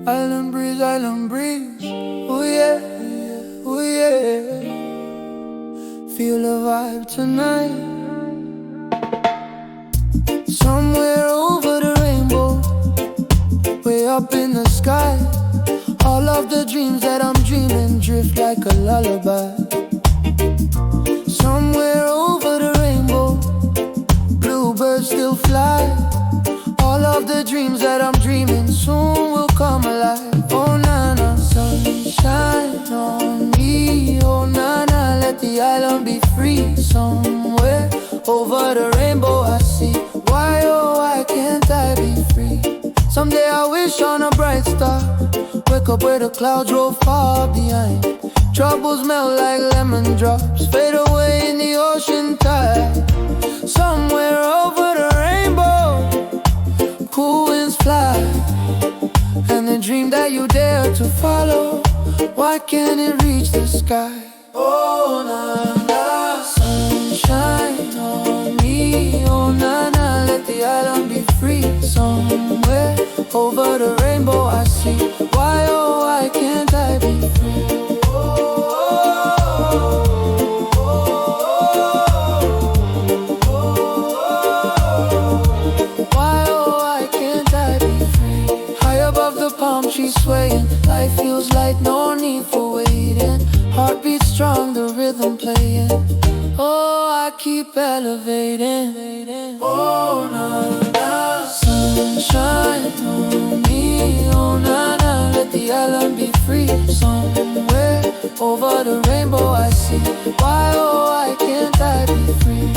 Island breeze, oh yeah, oh yeah. Feel the vibe tonight. Somewhere over the rainbow, way up in the sky. All of the dreams that I'm dreaming drift like a lullaby. Somewhere over the rainbow, bluebirds still fly. All of the dreams that I'm dreaming soon will come alive. Oh na-na, sunshine on me. Oh na-na, let the island be free. Somewhere over the rainbow I see. Why, oh, why can't I be free? Someday I wish on a bright star. Wake up where the clouds roll far behind. Troubles melt like lemon drops, fade away in the ocean tide. Somewhere over the rainbow, cool winds fly. And the dream that you dare to follow, why can't it reach the sky? Oh na-na, sunshine on me. Oh na-na, let the island be free. Somewhere over the rainbow I see. Why, oh, why can't I be free? She's swaying, life feels light, no need for waiting. Heartbeat strong, the rhythm playing. Oh, I keep elevating. Oh, na-na, sunshine on me. Oh, na-na, let the island be free. Somewhere over the rainbow I see. Why, oh, why can't I be free?